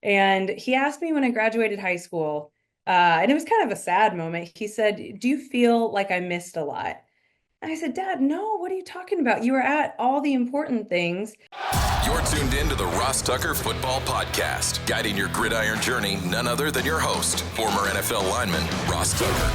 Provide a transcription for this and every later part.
And he asked me when I graduated high school, and it was kind of a sad moment. He said, "Do you feel like I missed a lot?" And I said, "Dad, no, what are you talking about? You were at all the important things." You're tuned in to the Ross Tucker Football Podcast, guiding your gridiron journey, none other than your host, former NFL lineman, Ross Tucker.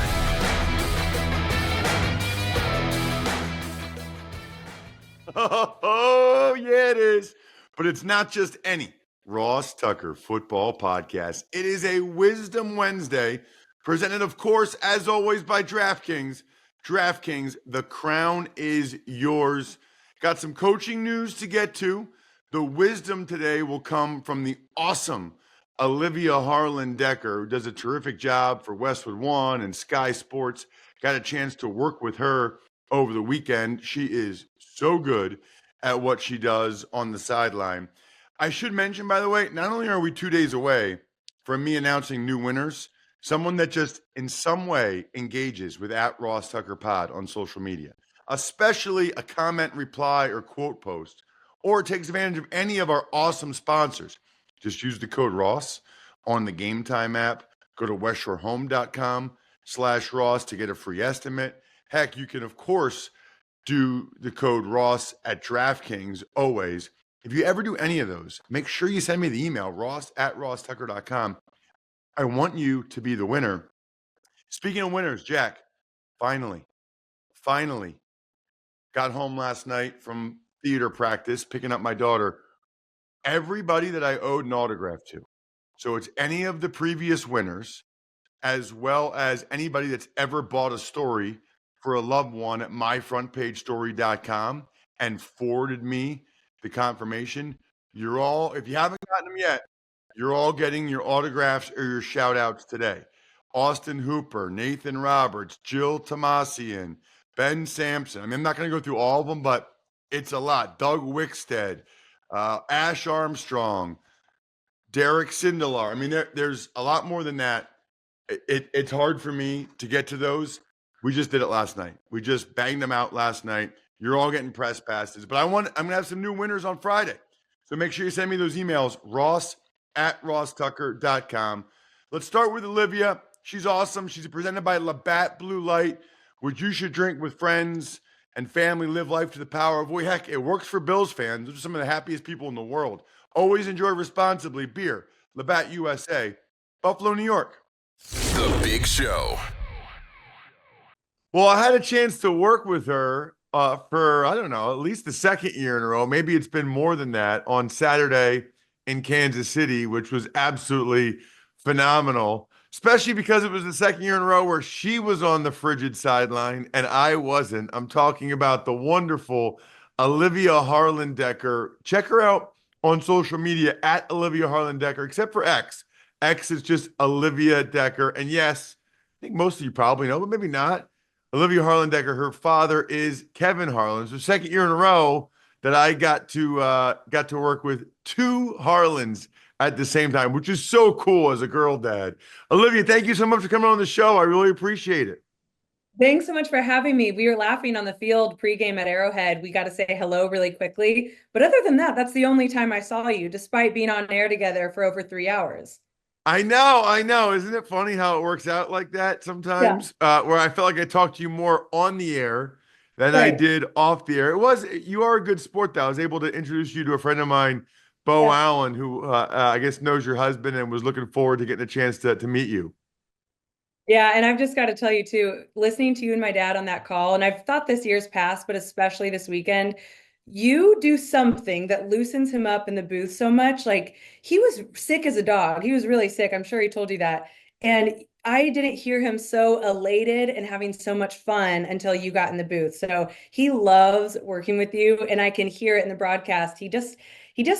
Oh, yeah, it is. But it's not just any Ross Tucker Football Podcast. It is a Wisdom Wednesday, presented, of course, as always, by DraftKings. DraftKings, the crown is yours. Got some coaching news to get to. The wisdom today will come from the awesome Olivia Harlan Dekker, who does a terrific job for Westwood One and Sky Sports. Got a chance to work with her over the weekend. She is so good at what she does on the sideline. I should mention, by the way, not only are we 2 days away from me announcing new winners, someone that just in some way engages with @RossTuckerPod on social media, especially a comment, reply, or quote post, or takes advantage of any of our awesome sponsors. Just use the code Ross on the Game Time app. Go to westshorehome.com/Ross to get a free estimate. Heck, you can, of course, do the code Ross at DraftKings always. If you ever do any of those, make sure you send me the email, ross@rosstucker.com. I want you to be the winner. Speaking of winners, Jack, finally got home last night from theater practice, picking up my daughter. Everybody that I owed an autograph to. So it's any of the previous winners, as well as anybody that's ever bought a story for a loved one at myfrontpagestory.com and forwarded me the confirmation. You're all, if you haven't gotten them yet, you're all getting your autographs or your shout outs today. Austin Hooper, Nathan Roberts, Jill Tomasian, Ben Sampson. I mean, I'm not going to go through all of them, but it's a lot. Doug Wickstead, Ash Armstrong, Derek Sindelar. I mean, there's a lot more than that. It's hard for me to get to those. We just did it last night. We just banged them out last night. You're all getting press passes. But I'm going to have some new winners on Friday. So make sure you send me those emails, ross@rosstucker.com. Let's start with Olivia. She's awesome. She's presented by Labatt Blue Light, which you should drink with friends and family. Live life to the power of, boy, heck, it works for Bills fans. Those are some of the happiest people in the world. Always enjoy responsibly. Beer, Labatt USA, Buffalo, New York. The Big Show. Well, I had a chance to work with her for, I don't know, at least the second year in a row. Maybe it's been more than that on Saturday in Kansas City, which was absolutely phenomenal, especially because it was the second year in a row where she was on the frigid sideline and I wasn't. I'm talking about the wonderful Olivia Harlan Dekker. Check her out on social media at Olivia Harlan Dekker, except for X. X is just Olivia Dekker. And yes, I think most of you probably know, but maybe not. Olivia Harlan Dekker, her father is Kevin Harlan. So second year in a row that I got to work with two Harlans at the same time, which is so cool as a girl dad. Olivia, thank you so much for coming on the show. I really appreciate it. Thanks so much for having me. We were laughing on the field pregame at Arrowhead. We got to say hello really quickly. But other than that, that's the only time I saw you, despite being on air together for over 3 hours. I know. Isn't it funny how it works out like that Yeah, sometimes? Where I felt like I talked to you more on the air than I right. did off the air. You are a good sport, though. I was able to introduce you to a friend of mine, Bo Yeah. Allen, who I guess knows your husband and was looking forward to getting a chance to meet you. Yeah, and I've just got to tell you too, listening to you and my dad on that call, and I've thought this year's past, but especially this weekend, you do something that loosens him up in the booth so much. Like he was sick as a dog. He was really sick. I'm sure he told you that. And I didn't hear him so elated and having so much fun until you got in the booth. So he loves working with you, and I can hear it in the broadcast. He just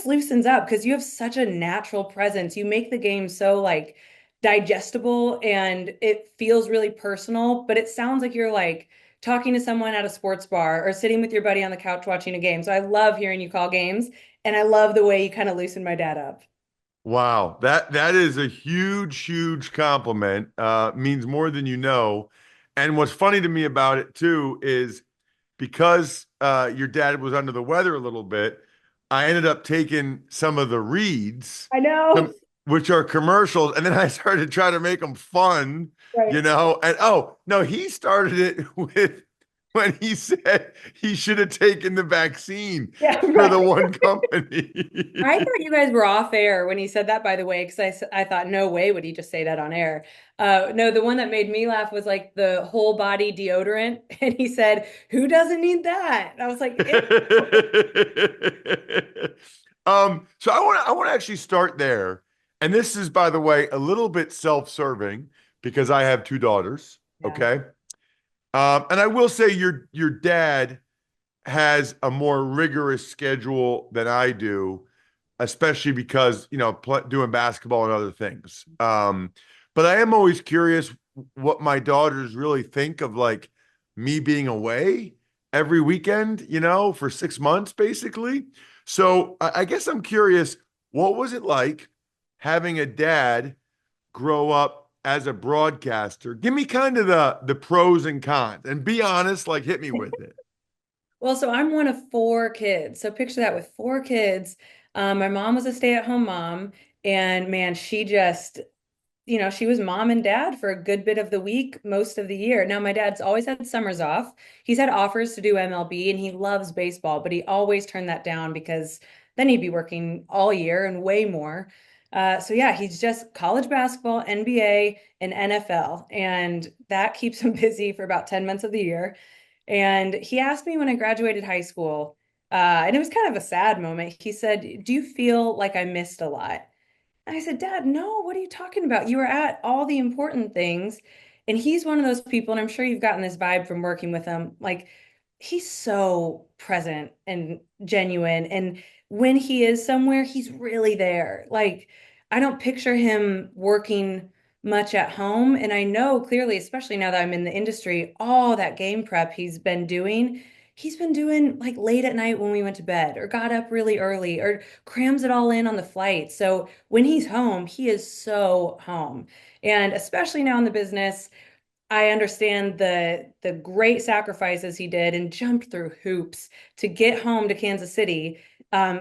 loosens up because you have such a natural presence. You make the game so like digestible and it feels really personal, but it sounds like you're like talking to someone at a sports bar or sitting with your buddy on the couch watching a game. So I love hearing you call games and I love the way you kind of loosen my dad up. Wow, that is a huge compliment. Means more than you know. And what's funny to me about it too is because your dad was under the weather a little bit, I ended up taking some of the reads, I some know. which are commercials. And then I started trying to make them fun, Right. and oh, no, he started it with when he said he should have taken the vaccine Yeah, for right. the one company. I thought you guys were off air when he said that, by the way, because I thought, no way would he just say that on air. No, the one that made me laugh was like the whole body deodorant. And he said, who doesn't need that? And I was like, So I want to actually start there. And this is, by the way, a little bit self-serving because I have two daughters. yeah, Okay. And I will say your dad has a more rigorous schedule than I do, especially because, doing basketball and other things. But I am always curious what my daughters really think of like me being away every weekend, for 6 months basically. So I guess I'm curious, what was it like having a dad grow up as a broadcaster? Give me kind of the pros and cons, and be honest, like hit me with it. well, so I'm one of four kids. So picture that with four kids. My mom was a stay-at-home mom, and man, she just, she was mom and dad for a good bit of the week, most of the year. Now, my dad's always had summers off. He's had offers to do MLB and he loves baseball, but he always turned that down because then he'd be working all year and way more. So yeah, he's just college basketball, NBA, and NFL, and that keeps him busy for about 10 months of the year. And he asked me when I graduated high school, and it was kind of a sad moment. He said, "Do you feel like I missed a lot?" I said, Dad, no, what are you talking about? You were at all the important things. And he's one of those people, and I'm sure you've gotten this vibe from working with him. Like, he's so present and genuine. And when he is somewhere, he's really there. Like, I don't picture him working much at home. And I know clearly, especially now that I'm in the industry, all that game prep he's been doing like late at night when we went to bed or got up really early or crams it all in on the flight. So when he's home, he is so home. And especially now in the business, I understand the great sacrifices he did and jumped through hoops to get home to Kansas City.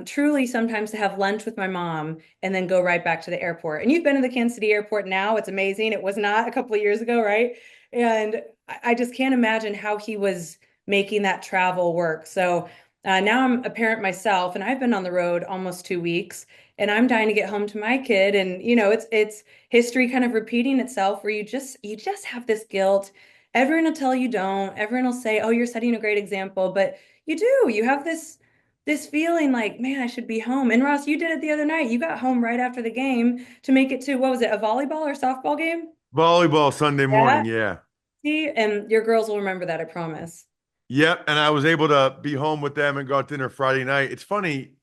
Truly, sometimes to have lunch with my mom and then go right back to the airport. And you've been to the Kansas City airport now. It's amazing. It was not a couple of years ago, right? And I just can't imagine how he was making that travel work. So now I'm a parent myself, and I've been on the road almost 2 weeks, and I'm dying to get home to my kid. And it's history kind of repeating itself where you just have this guilt. Everyone will tell you don't. Everyone will say, "Oh, you're setting a great example," but you do. You have this feeling like, man, I should be home. And Ross, you did it the other night. You got home right after the game to make it to, what was it, a volleyball or softball game? Volleyball Sunday Yeah. morning, yeah. See, and your girls will remember that, I promise. Yep, and I was able to be home with them and go out to dinner Friday night. It's funny,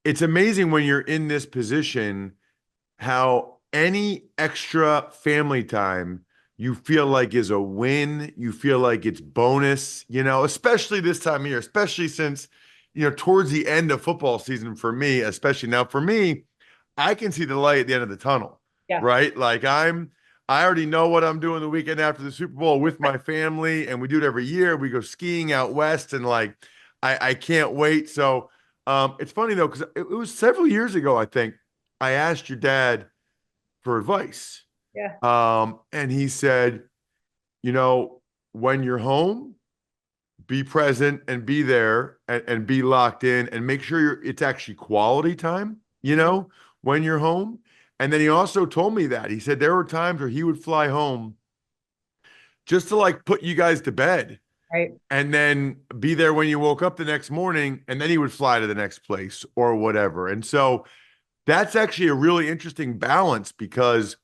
it's amazing when you're in this position how any extra family time you feel like is a win. You feel like it's bonus, especially this time of year, especially since, towards the end of football season for me, especially now for me, I can see the light at the end of the tunnel, Yeah. right? Like I already know what I'm doing the weekend after the Super Bowl with my family, and we do it every year. We go skiing out west, and like I can't wait. So it's funny though, because it was several years ago, I think, I asked your dad for advice. Yeah. And he said, you know, when you're home, be present and be there and be locked in and make sure it's actually quality time, when you're home. And then he also told me that he said there were times where he would fly home just to like put you guys to bed Right. and then be there when you woke up the next morning, and then he would fly to the next place or whatever. And so that's actually a really interesting balance because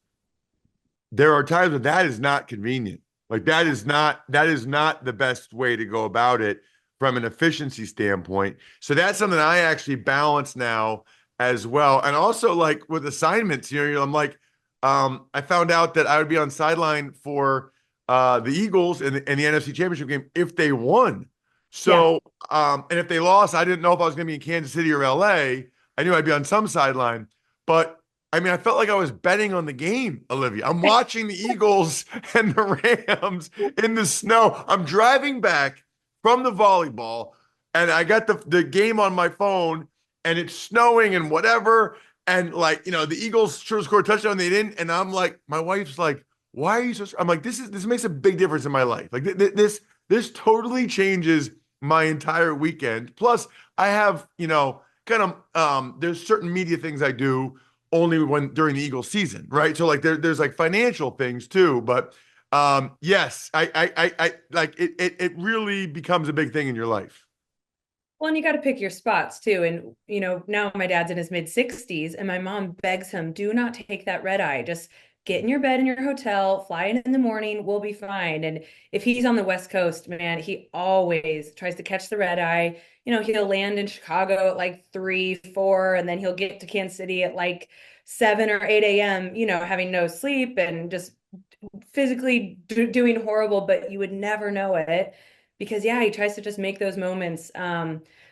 there are times when that is not convenient. Like that is not the best way to go about it from an efficiency standpoint. So that's something I actually balance now as well. And also like with assignments, I'm like, I found out that I would be on sideline for the Eagles in the NFC Championship game if they won. Yeah. So and if they lost, I didn't know if I was going to be in Kansas City or LA. I knew I'd be on some sideline, but I mean, I felt like I was betting on the game, Olivia. I'm watching the Eagles and the Rams in the snow. I'm driving back from the volleyball, and I got the game on my phone, and it's snowing and whatever. And like, the Eagles should have scored a touchdown, they didn't. And I'm like, my wife's like, why are you so I'm like, this makes a big difference in my life. Like this totally changes my entire weekend. Plus, I have, kind of there's certain media things I do only when during the Eagles season, right? So like there's like financial things too. But yes, I like it really becomes a big thing in your life. Well, and you got to pick your spots too. And, now my dad's in his mid 60s, and my mom begs him, do not take that red eye. Just get in your bed in your hotel, fly in the morning, we'll be fine. And if he's on the West Coast, man, he always tries to catch the red eye. He'll land in Chicago at like 3, 4, and then he'll get to Kansas City at like 7 or 8 a.m., having no sleep and just physically doing horrible, but you would never know it because yeah, he tries to just make those moments.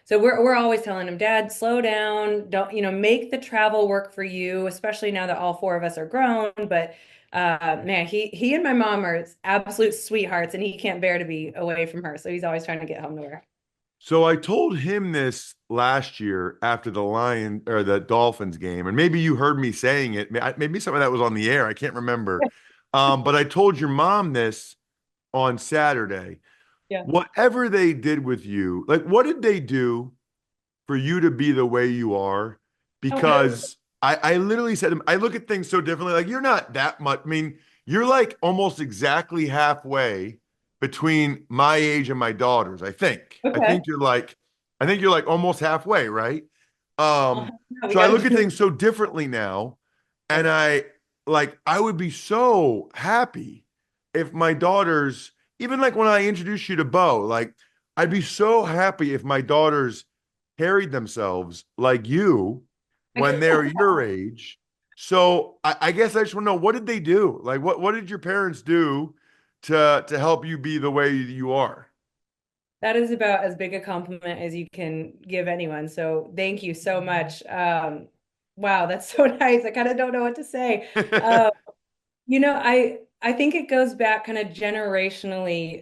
So we're always telling him, Dad, slow down, don't, make the travel work for you, especially now that all four of us are grown. But man, he and my mom are absolute sweethearts, and he can't bear to be away from her. So he's always trying to get home to her. So I told him this last year after the Lion or the Dolphins game, and maybe you heard me saying it. Maybe some of that was on the air. I can't remember. But I told your mom this on Saturday. Yeah. Whatever they did with you, like what did they do for you to be the way you are? Oh, Because I literally said to him, I look at things so differently. Like you're not that much. I mean, you're like almost exactly halfway between my age and my daughter's, I think. I okay. think you're like, I think you're like almost halfway, right? Well, no, we So I got to look at do things so differently now, and it. I would be so happy if my daughters, even like when I introduced you to Bo, like I'd be so happy if my daughters carried themselves like you when they're your age. So I guess I just want to know, what did they do? Like what did your parents do to help you be the way you are? That is about as big a compliment as you can give anyone. So thank you so much. Wow, that's so nice. I kind of don't know what to say. Uh, I think it goes back kind of generationally.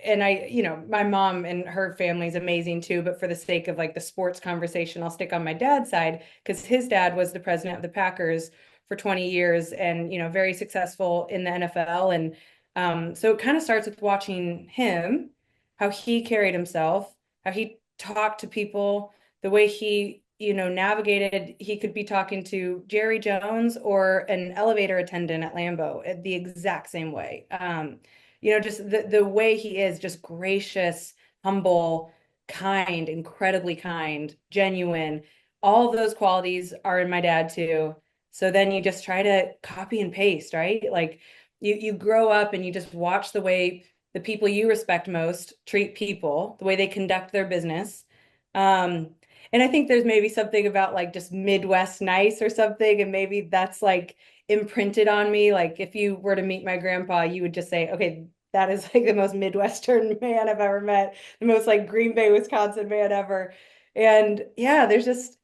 And my mom and her family is amazing too, but for the sake of like the sports conversation, I'll stick on my dad's side because his dad was the president of the Packers for 20 years and, very successful in the NFL. And so it kind of starts with watching him, how he carried himself, how he talked to people, the way he navigated. He could be talking to Jerry Jones or an elevator attendant at Lambeau the exact same way. Just the way he is, just gracious, humble, kind, incredibly kind, genuine. All of those qualities are in my dad too. So then you just try to copy and paste, right? Like you grow up and you just watch the way the people you respect most treat people, the way they conduct their business. Um, and I think there's maybe something about like just Midwest nice or something. And maybe that's like imprinted on me. Like if you were to meet my grandpa, you would just say, okay, that is like the most Midwestern man I've ever met, the most like Green Bay, Wisconsin man ever. And yeah, there's just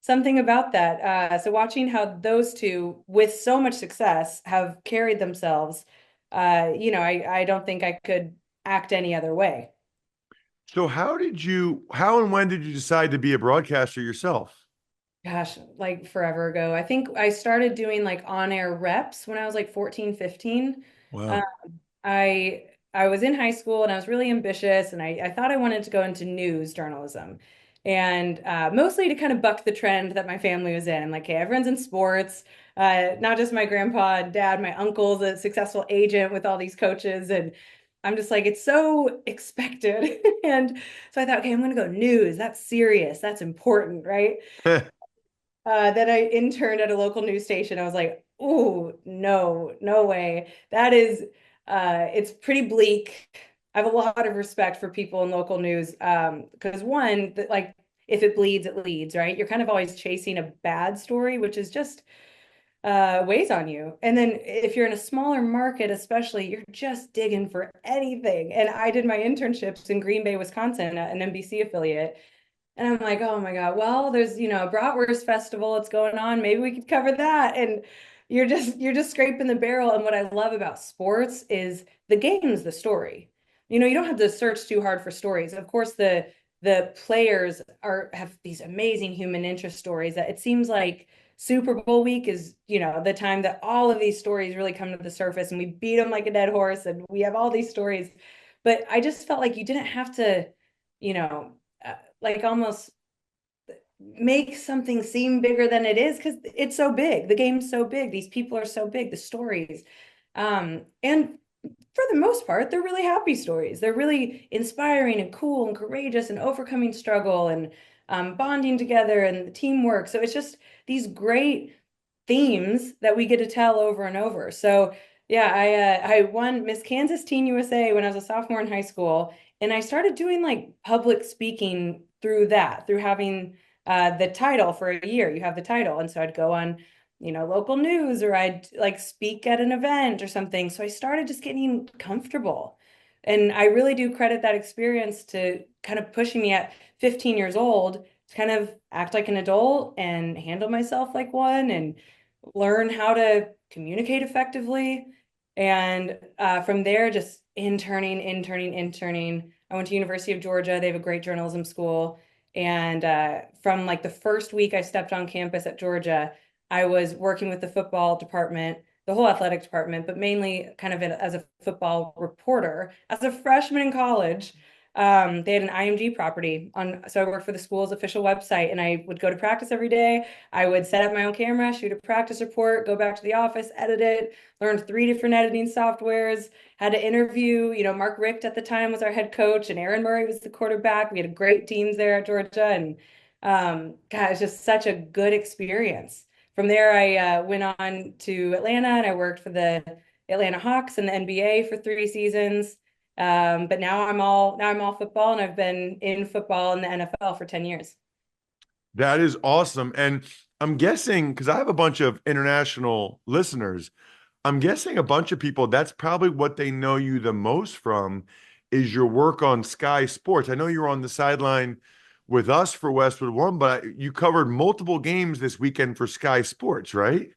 something about that. So watching how those two, with so much success, have carried themselves, I don't think I could act any other way. So how and when did you decide to be a broadcaster yourself? Gosh, like forever ago. I think I started doing like on-air reps when I was like 14, 15. Um, Wow. I was in high school and I was really ambitious and I thought I wanted to go into news journalism. And mostly to kind of buck the trend that my family was in. Like, hey, everyone's in sports, not just my grandpa and dad, my uncle's a successful agent with all these coaches. And I'm just like, it's so expected. And so I thought, okay, I'm going to go news. That's serious. That's important, right? Then I interned at a local news station. I was like, oh, no, no way. It's pretty bleak. I have a lot of respect for people in local news because one, that like if it bleeds, it leads, right? You're kind of always chasing a bad story, which is just weighs on you. And then if you're in a smaller market, especially, you're just digging for anything. And I did my internships in Green Bay, Wisconsin, at an NBC affiliate. And I'm like, oh my God, well, there's, a bratwurst festival, it's going on. Maybe we could cover that. And you're just scraping the barrel. And what I love about sports is the game's the story. You don't have to search too hard for stories. Of course, the players have these amazing human interest stories that it seems like Super Bowl week is, the time that all of these stories really come to the surface and we beat them like a dead horse and we have all these stories. But I just felt like you didn't have to, you know, like almost make something seem bigger than it is because it's so big. The game's so big. These people are so big, the stories. And for the most part, they're really happy stories. They're really inspiring and cool and courageous and overcoming struggle and bonding together and teamwork. So it's just these great themes that we get to tell over and over. So yeah, I won Miss Kansas Teen USA when I was a sophomore in high school, and I started doing like public speaking through that, through having the title for a year. You have the title, and so I'd go on, local news, or I'd like speak at an event or something. So I started just getting comfortable. And I really do credit that experience to kind of pushing me at 15 years old to kind of act like an adult and handle myself like one and learn how to communicate effectively. And from there, just interning. I went to University of Georgia. They have a great journalism school. And from like the first week I stepped on campus at Georgia, I was working with the football department, the whole athletic department, but mainly kind of as a football reporter. As a freshman in college, they had an IMG property so I worked for the school's official website, and I would go to practice every day. I would set up my own camera, shoot a practice report, go back to the office, edit it, learned 3 different editing softwares, had to interview, Mark Richt at the time was our head coach, and Aaron Murray was the quarterback. We had great teams there at Georgia, and God, it's just such a good experience. From there, I went on to Atlanta, and I worked for the Atlanta Hawks in the NBA for 3 seasons. But now I'm all football, and I've been in football in the NFL for 10 years. That is awesome. And I'm guessing, because I have a bunch of international listeners, I'm guessing a bunch of people, that's probably what they know you the most from is your work on Sky Sports. I know you were on the sideline with us for Westwood One, but you covered multiple games this weekend for Sky Sports, right?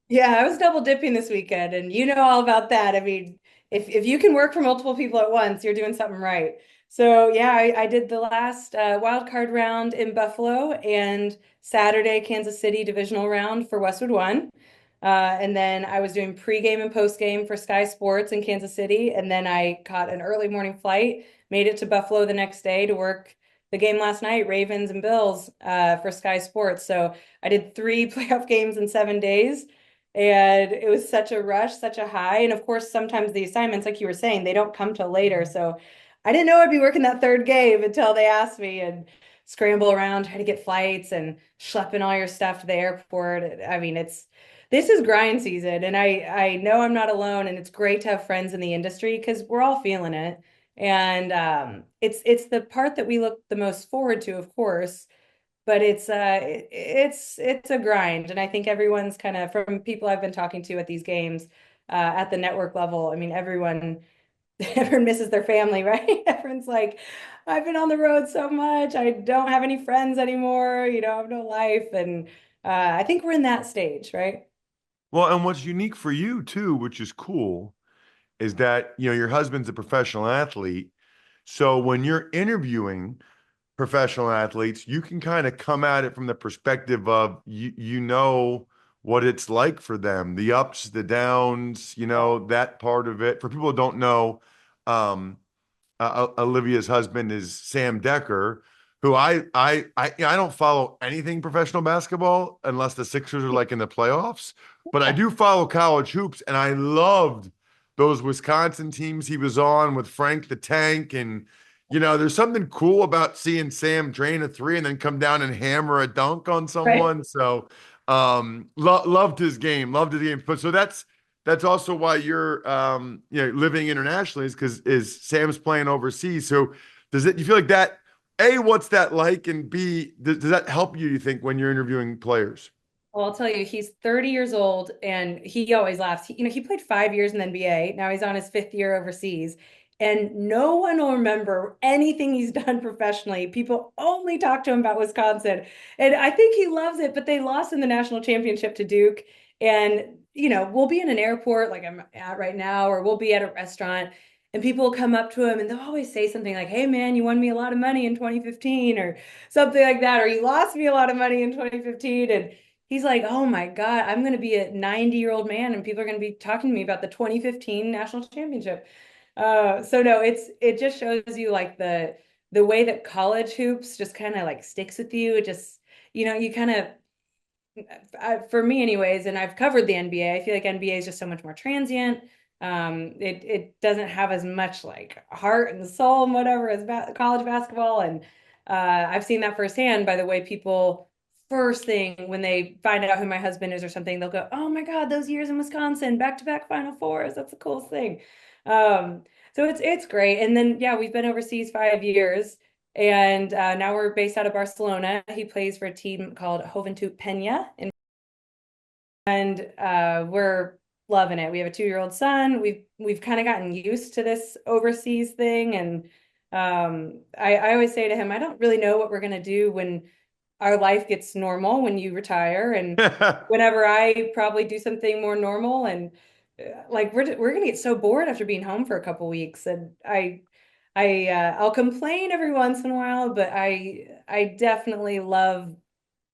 Yeah, I was double dipping this weekend, and you know all about that. I mean, if you can work for multiple people at once, you're doing something right. So yeah, I did the last wild card round in Buffalo and Saturday Kansas City divisional round for Westwood One. And then I was doing pregame and postgame for Sky Sports in Kansas City. And then I caught an early morning flight, made it to Buffalo the next day to work the game last night, Ravens and Bills, for Sky Sports. So I did 3 playoff games in 7 days. And it was such a rush, such a high. And of course, sometimes the assignments, like you were saying, they don't come till later. So I didn't know I'd be working that third game until they asked me, and scramble around, try to get flights and schlepping all your stuff to the airport. I mean, this is grind season, and I know I'm not alone, and it's great to have friends in the industry because we're all feeling it. And it's the part that we look the most forward to, of course, but it's a grind. And I think everyone's kind of, from people I've been talking to at these games, at the network level, I mean, everyone misses their family, right? Everyone's like, I've been on the road so much. I don't have any friends anymore. I have no life. And I think we're in that stage, right? Well, and what's unique for you too, which is cool, is that, your husband's a professional athlete. So when you're interviewing professional athletes, you can kind of come at it from the perspective of you know what it's like for them, the ups, the downs, that part of it. For people who don't know, um, Olivia's husband is Sam Dekker, who I don't follow anything professional basketball unless the Sixers are like in the playoffs, but I do follow college hoops, and I loved those Wisconsin teams he was on with Frank the Tank. And there's something cool about seeing Sam drain a three and then come down and hammer a dunk on Right. someone. So loved his game, loved his game. But so that's also why you're living internationally, is because is Sam's playing overseas. So you feel like that, A, what's that like? And B, does that help you think, when you're interviewing players? Well, I'll tell you, he's 30 years old, and he always laughs. He played 5 years in the NBA. Now he's on his fifth year overseas, and no one will remember anything he's done professionally. People only talk to him about Wisconsin, and I think he loves it. But they lost in the national championship to Duke, and we'll be in an airport like I'm at right now, or we'll be at a restaurant, and people will come up to him and they'll always say something like, "Hey man, you won me a lot of money in 2015," or something like that, or "You lost me a lot of money in 2015." And he's like, "Oh my God, I'm going to be a 90-year-old man and people are going to be talking to me about the 2015 national championship." So no, it just shows you like the way that college hoops just kind of like sticks with you. It just, you kind of, for me anyways, and I've covered the NBA, I feel like NBA is just so much more transient. It doesn't have as much like heart and soul and whatever as college basketball. And I've seen that firsthand by the way people first thing when they find out who my husband is or something, they'll go, "Oh my God, those years in Wisconsin, back-to-back Final Fours. That's the coolest thing." Um, so it's great. And then yeah, we've been overseas 5 years. And now we're based out of Barcelona. He plays for a team called Joventut Peña, and we're loving it. We have a 2-year-old son. We've kind of gotten used to this overseas thing, and I always say to him, I don't really know what we're gonna do when our life gets normal, when you retire, and whenever I probably do something more normal, and like we're gonna get so bored after being home for a couple weeks, and I'll complain every once in a while, but I definitely love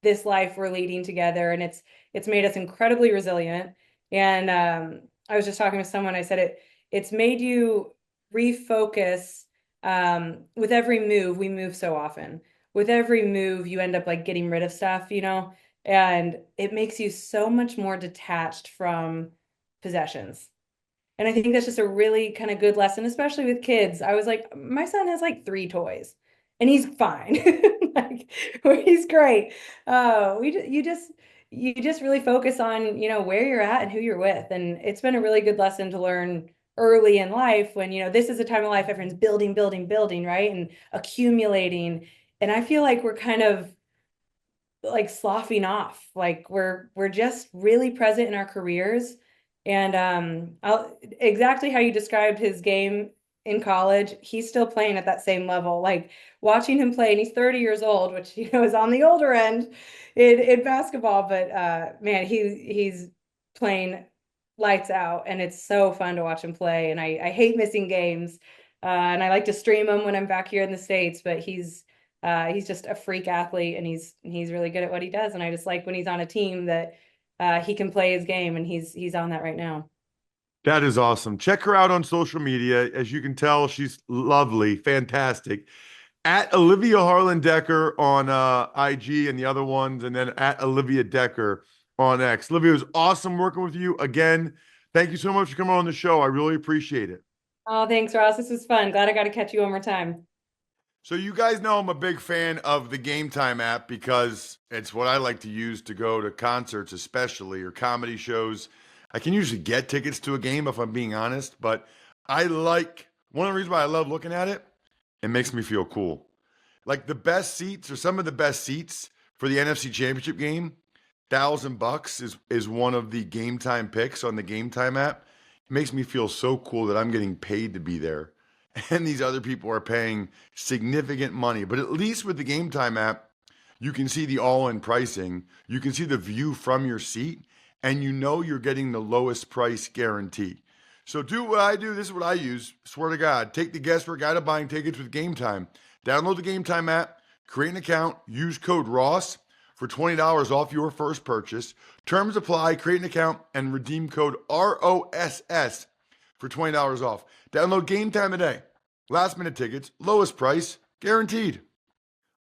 this life we're leading together, and it's made us incredibly resilient. And I was just talking with someone, I said it's made you refocus. With every move, we move so often. With every move, you end up like getting rid of stuff, and it makes you so much more detached from possessions. And I think that's just a really kind of good lesson, especially with kids. I was like, my son has like 3 toys and he's fine. Like, he's great. You just really focus on, where you're at and who you're with. And it's been a really good lesson to learn early in life when, this is a time of life everyone's building, building, building, right? And accumulating. And I feel like we're kind of like sloughing off. Like we're just really present in our careers. And exactly how you described his game in college, he's still playing at that same level. Like watching him play, and he's 30 years old, which is on the older end in basketball. But man, he's playing lights out, and it's so fun to watch him play. And I hate missing games, and I like to stream them when I'm back here in the States. But he's just a freak athlete, and he's really good at what he does. And I just like when he's on a team that he can play his game, and he's on that right now. That is awesome. Check her out on social media. As you can tell, she's lovely, fantastic. At Olivia Harlan Dekker on IG and the other ones, and then at Olivia Dekker on X. Olivia, it was awesome working with you again. Thank you so much for coming on the show. I really appreciate it. Oh, thanks, Ross. This was fun. Glad I got to catch you one more time. So you guys know I'm a big fan of the Game Time app because it's what I like to use to go to concerts, especially, or comedy shows. I can usually get tickets to a game if I'm being honest, but one of the reasons why I love looking at it, it makes me feel cool. Like the best seats, or some of the best seats for the NFC Championship game, $1,000 is one of the Game Time picks on the Game Time app. It makes me feel so cool that I'm getting paid to be there. And these other people are paying significant money. But at least with the Game Time app, you can see the all-in pricing. You can see the view from your seat, and you know you're getting the lowest price guarantee. So do what I do. This is what I use. Swear to God. Take the guesswork out of buying tickets with Game Time. Download the Game Time app, create an account, use code ROSS for $20 off your first purchase. Terms apply. Create an account and redeem code ROSS for $20 off. Download Game Time today. Last minute tickets, lowest price, guaranteed.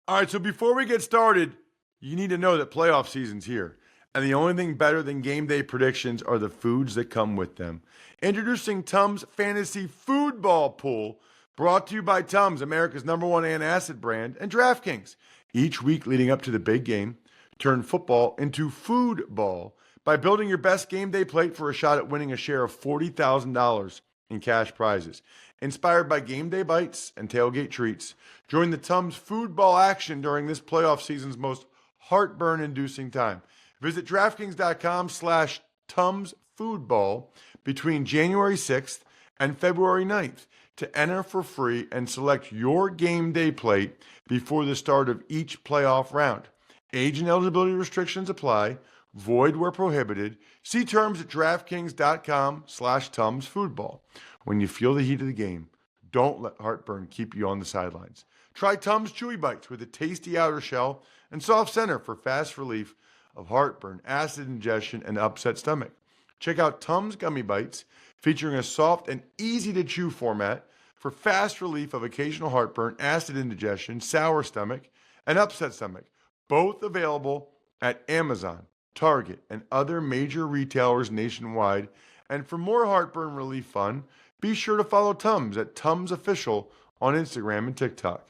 All right, so before we get started, you need to know that playoff season's here. And the only thing better than game day predictions are the foods that come with them. Introducing Tums Fantasy Foodball Pool, brought to you by Tums, America's #1 antacid brand, and DraftKings. Each week leading up to the big game, turn football into foodball by building your best game day plate for a shot at winning a share of $40,000 in cash prizes. Inspired by game day bites and tailgate treats, join the Tums foodball action during this playoff season's most heartburn-inducing time. Visit DraftKings.com/Tums Foodball between January 6th and February 9th to enter for free and select your game day plate before the start of each playoff round. Age and eligibility restrictions apply. Void where prohibited. See terms at DraftKings.com/TumsFootball. When you feel the heat of the game, don't let heartburn keep you on the sidelines. Try Tums Chewy Bites with a tasty outer shell and soft center for fast relief of heartburn, acid ingestion, and upset stomach. Check out Tums Gummy Bites, featuring a soft and easy-to-chew format for fast relief of occasional heartburn, acid indigestion, sour stomach, and upset stomach. Both available at Amazon, Target, and other major retailers nationwide. And for more heartburn relief fun, be sure to follow Tums at Tums Official on Instagram and TikTok.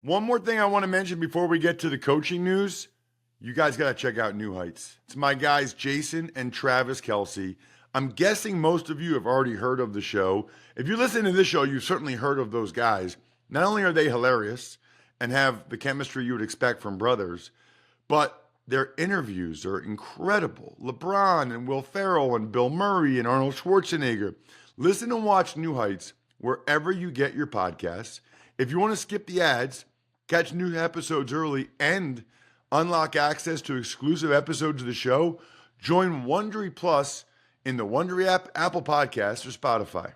One more thing I want to mention before we get to the coaching news. You guys got to check out New Heights. It's my guys, Jason and Travis Kelsey. I'm guessing most of you have already heard of the show. If you listen to this show, you've certainly heard of those guys. Not only are they hilarious and have the chemistry you would expect from brothers, but their interviews are incredible. LeBron and Will Ferrell and Bill Murray and Arnold Schwarzenegger. Listen and watch New Heights wherever you get your podcasts. If you want to skip the ads, catch new episodes early, and unlock access to exclusive episodes of the show, join Wondery Plus in the Wondery app, Apple Podcasts, or Spotify.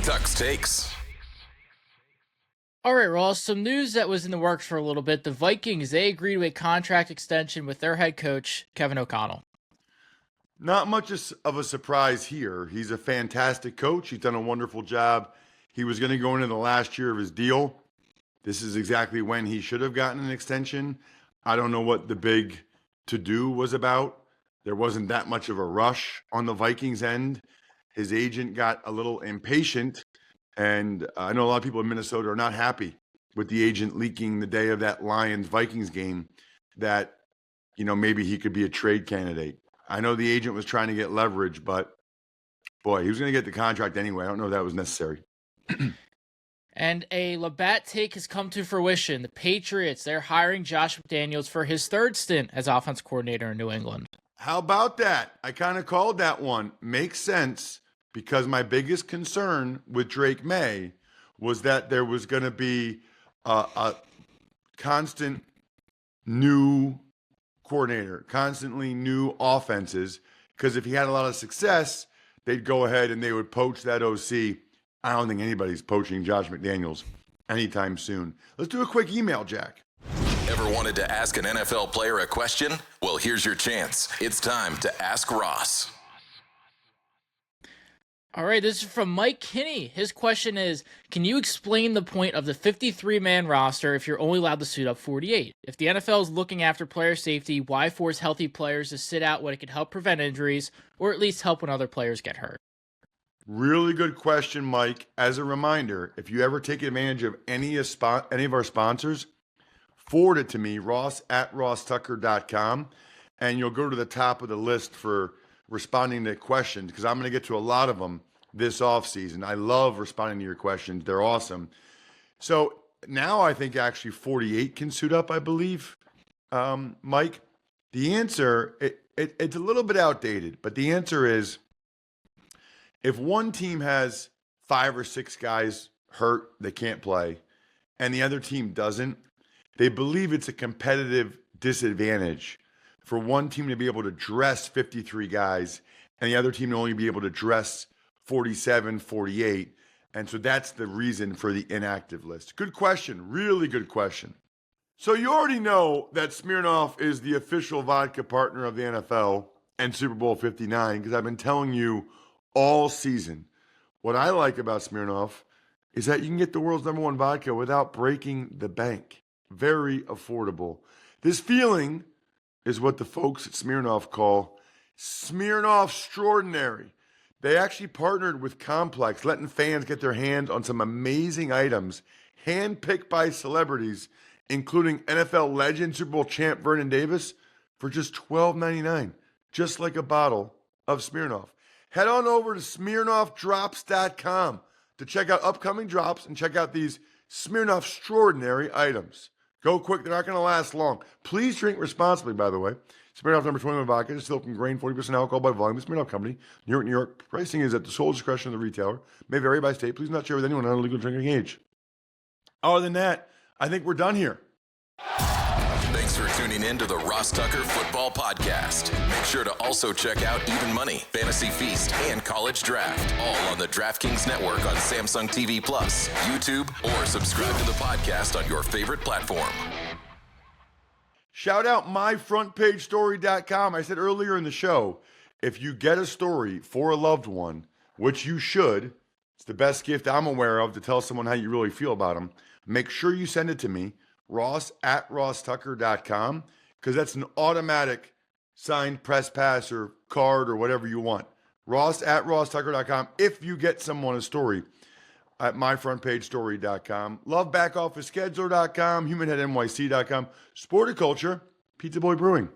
Tuck's Takes. All right, Ross, some news that was in the works for a little bit. The Vikings, they agreed to a contract extension with their head coach, Kevin O'Connell. Not much of a surprise here. He's a fantastic coach. He's done a wonderful job. He was going to go into the last year of his deal. This is exactly when he should have gotten an extension. I don't know what the big to-do was about. There wasn't that much of a rush on the Vikings end. His agent got a little impatient, and I know a lot of people in Minnesota are not happy with the agent leaking the day of that Lions-Vikings game that, maybe he could be a trade candidate. I know the agent was trying to get leverage, but boy, he was going to get the contract anyway. I don't know if that was necessary. And a Labatt take has come to fruition. The Patriots, they're hiring Josh McDaniels for his third stint as offense coordinator in New England. How about that? I kind of called that one. Makes sense, because my biggest concern with Drake May was that there was going to be a constant new coordinator, constantly new offenses, because if he had a lot of success, they'd go ahead and they would poach that OC. I don't think anybody's poaching Josh McDaniels anytime soon. Let's do a quick email, Jack. Ever wanted to ask an NFL player a question? Well, here's your chance. It's time to Ask Ross. All right, this is from Mike Kinney. His question is, can you explain the point of the 53-man roster if you're only allowed to suit up 48? If the NFL is looking after player safety, why force healthy players to sit out when it could help prevent injuries, or at least help when other players get hurt? Really good question, Mike. As a reminder, if you ever take advantage of any of our sponsors, forward it to me, ross@rosstucker.com, and you'll go to the top of the list for responding to questions, because I'm going to get to a lot of them this offseason. I love responding to your questions. They're awesome. So now I think actually 48 can suit up, I believe. Mike, the answer, it's a little bit outdated, but the answer is, if one team has 5 or 6 guys hurt, they can't play, and the other team doesn't, they believe it's a competitive disadvantage for one team to be able to dress 53 guys and the other team to only be able to dress 47, 48. And so that's the reason for the inactive list. Good question. Really good question. So you already know that Smirnoff is the official vodka partner of the NFL and Super Bowl 59, because I've been telling you all season. What I like about Smirnoff is that you can get the world's #1 vodka without breaking the bank. Very affordable. This feeling is what the folks at Smirnoff call Smirnoff Extraordinary. They actually partnered with Complex, letting fans get their hands on some amazing items, handpicked by celebrities, including NFL legend, Super Bowl champ Vernon Davis, for just $12.99, just like a bottle of Smirnoff. Head on over to SmirnoffDrops.com to check out upcoming drops and check out these Smirnoff Extraordinary items. Go quick, they're not going to last long. Please drink responsibly, by the way. Smirnoff number 21 vodka, distilled from grain, 40% alcohol by volume. Smirnoff Company, New York, New York. Pricing is at the sole discretion of the retailer. May vary by state. Please not share with anyone under legal drinking age. Other than that, I think we're done here. Thanks Thanks for tuning in to the Ross Tucker Football Podcast. Make sure to also check out Even Money, Fantasy Feast, and College Draft, all on the DraftKings Network on Samsung TV Plus, YouTube, or subscribe to the podcast on your favorite platform. Shout out myfrontpagestory.com. I said earlier in the show, if you get a story for a loved one, which you should, it's the best gift I'm aware of to tell someone how you really feel about them. Make sure you send it to me, ross@rosstucker.com, because that's an automatic signed press pass or card or whatever you want. ross@rosstucker.com if you get someone a story at myfrontpagestory.com. Love backofficescheduler.com, humanheadnyc.com, Sporticulture, Pizza Boy Brewing.